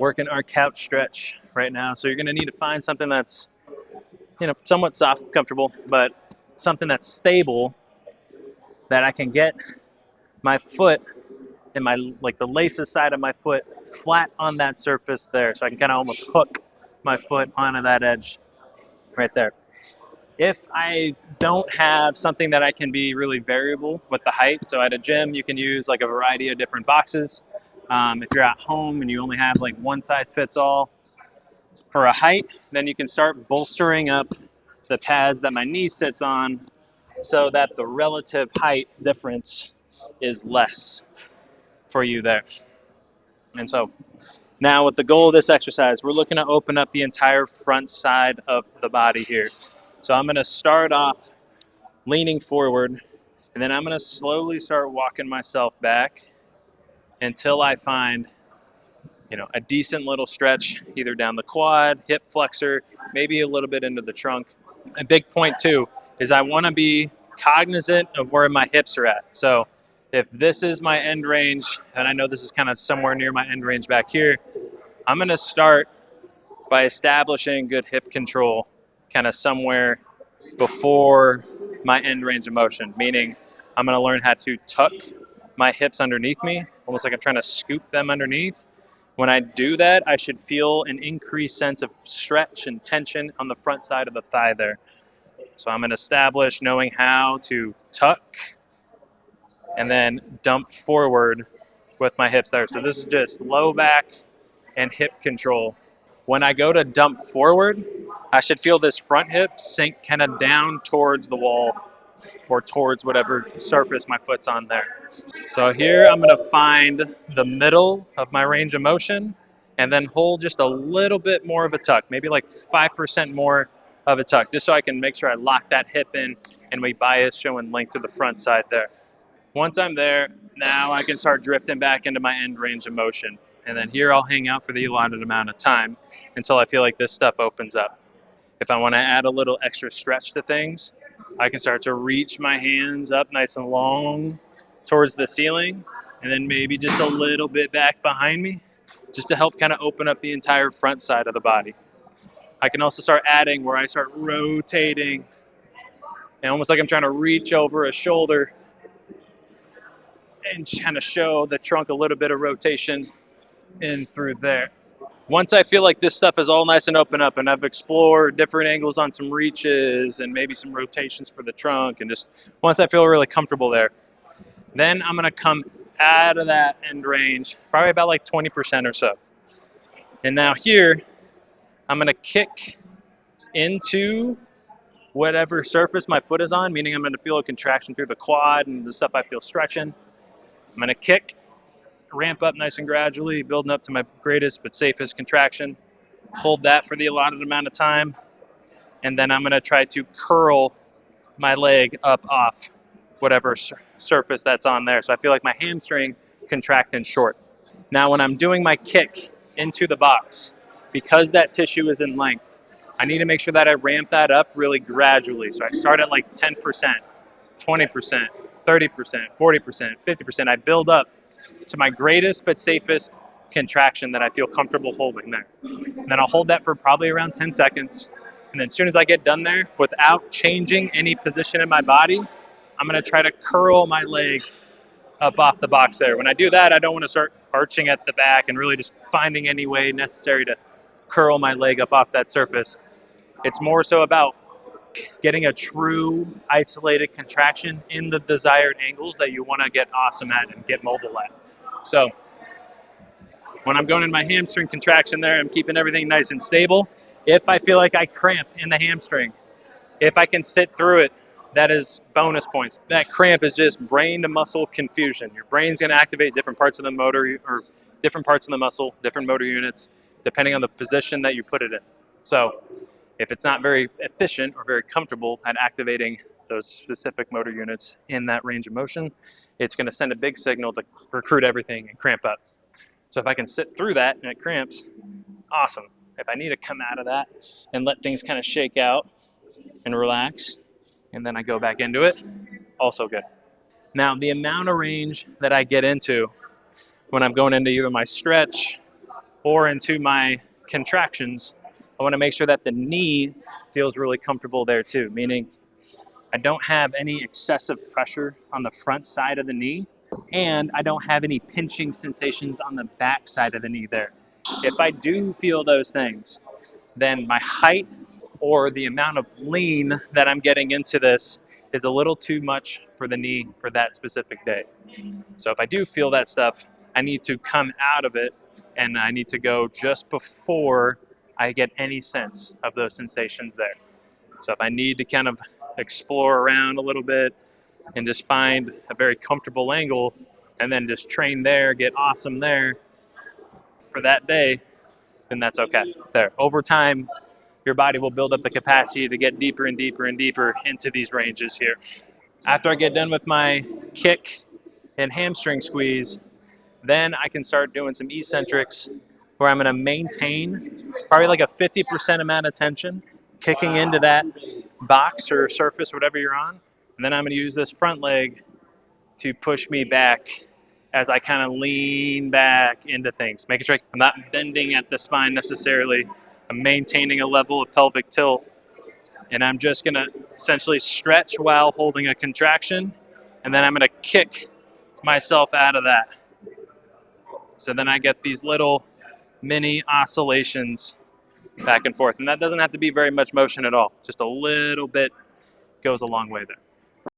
working our couch stretch right now. So you're going to need to find something that's, somewhat soft, comfortable, but something that's stable that I can get my foot and the laces side of my foot flat on that surface there. So I can kind of almost hook my foot onto that edge right there. If I don't have something that I can be really variable with the height, so at a gym you can use like a variety of different boxes. If you're at home and you only have like one size fits all for a height, then you can start bolstering up the pads that my knee sits on so that the relative height difference is less for you there. And so now with the goal of this exercise, we're looking to open up the entire front side of the body here. So I'm going to start off leaning forward, and then I'm going to slowly start walking myself back until I find, a decent little stretch either down the quad, hip flexor, maybe a little bit into the trunk. A big point too is I want to be cognizant of where my hips are at. So if this is my end range, and I know this is kind of somewhere near my end range back here, I'm going to start by establishing good hip control kind of somewhere before my end range of motion, meaning I'm going to learn how to tuck my hips underneath me, almost like I'm trying to scoop them underneath. When I do that, I should feel an increased sense of stretch and tension on the front side of the thigh there. So I'm going to establish knowing how to tuck and then dump forward with my hips there. So this is just low back and hip control. When I go to dump forward, I should feel this front hip sink kind of down towards the wall or towards whatever surface my foot's on there. So here I'm going to find the middle of my range of motion and then hold just a little bit more of a tuck, maybe like 5% more of a tuck, just so I can make sure I lock that hip in and we bias showing length to the front side there. Once I'm there, now I can start drifting back into my end range of motion. And then here I'll hang out for the allotted amount of time until I feel like this stuff opens up. If I want to add a little extra stretch to things, I can start to reach my hands up nice and long towards the ceiling, and then maybe just a little bit back behind me, just to help kind of open up the entire front side of the body. I can also start adding where I start rotating, and almost like I'm trying to reach over a shoulder and kind of show the trunk a little bit of rotation in through there. Once I feel like this stuff is all nice and open up and I've explored different angles on some reaches and maybe some rotations for the trunk, and just once I feel really comfortable there, then I'm going to come out of that end range, probably about like 20% or so. And now here, I'm going to kick into whatever surface my foot is on, meaning I'm going to feel a contraction through the quad and the stuff I feel stretching. I'm going to kick, ramp up nice and gradually, building up to my greatest but safest contraction. Hold that for the allotted amount of time. And then I'm going to try to curl my leg up off whatever surface that's on there. So I feel like my hamstring contracting short. Now when I'm doing my kick into the box, because that tissue is in length, I need to make sure that I ramp that up really gradually. So I start at like 10%, 20%, 30%, 40%, 50%. I build up to my greatest but safest contraction that I feel comfortable holding there. And then I'll hold that for probably around 10 seconds. And then as soon as I get done there, without changing any position in my body, I'm going to try to curl my leg up off the box there. When I do that, I don't want to start arching at the back and really just finding any way necessary to curl my leg up off that surface. It's more so about getting a true isolated contraction in the desired angles that you want to get awesome at and get mobile at. So when I'm going in my hamstring contraction there, I'm keeping everything nice and stable. If I feel like I cramp in the hamstring, if I can sit through it, that is bonus points. That cramp is just brain to muscle confusion. Your brain's going to activate different parts of the motor or different parts of the muscle, different motor units, depending on the position that you put it in. So if it's not very efficient or very comfortable at activating those specific motor units in that range of motion, it's going to send a big signal to recruit everything and cramp up. So if I can sit through that and it cramps, awesome. If I need to come out of that and let things kind of shake out and relax, and then I go back into it, also good. Now, the amount of range that I get into when I'm going into either my stretch or into my contractions, I want to make sure that the knee feels really comfortable there too, meaning I don't have any excessive pressure on the front side of the knee, and I don't have any pinching sensations on the back side of the knee there. If I do feel those things, then my height or the amount of lean that I'm getting into this is a little too much for the knee for that specific day. So if I do feel that stuff, I need to come out of it and I need to go just before I get any sense of those sensations there. So if I need to kind of explore around a little bit and just find a very comfortable angle and then just train there, get awesome there for that day, then that's okay. There. Over time, your body will build up the capacity to get deeper and deeper and deeper into these ranges here. After I get done with my kick and hamstring squeeze, then I can start doing some eccentrics where I'm going to maintain probably like a 50% amount of tension, kicking into that box or surface, whatever you're on. And then I'm going to use this front leg to push me back as I kind of lean back into things, making sure I'm not bending at the spine necessarily. I'm maintaining a level of pelvic tilt, and I'm just going to essentially stretch while holding a contraction, and then I'm going to kick myself out of that. So then I get these little mini oscillations back and forth, and that doesn't have to be very much motion at all. Just a little bit goes a long way there.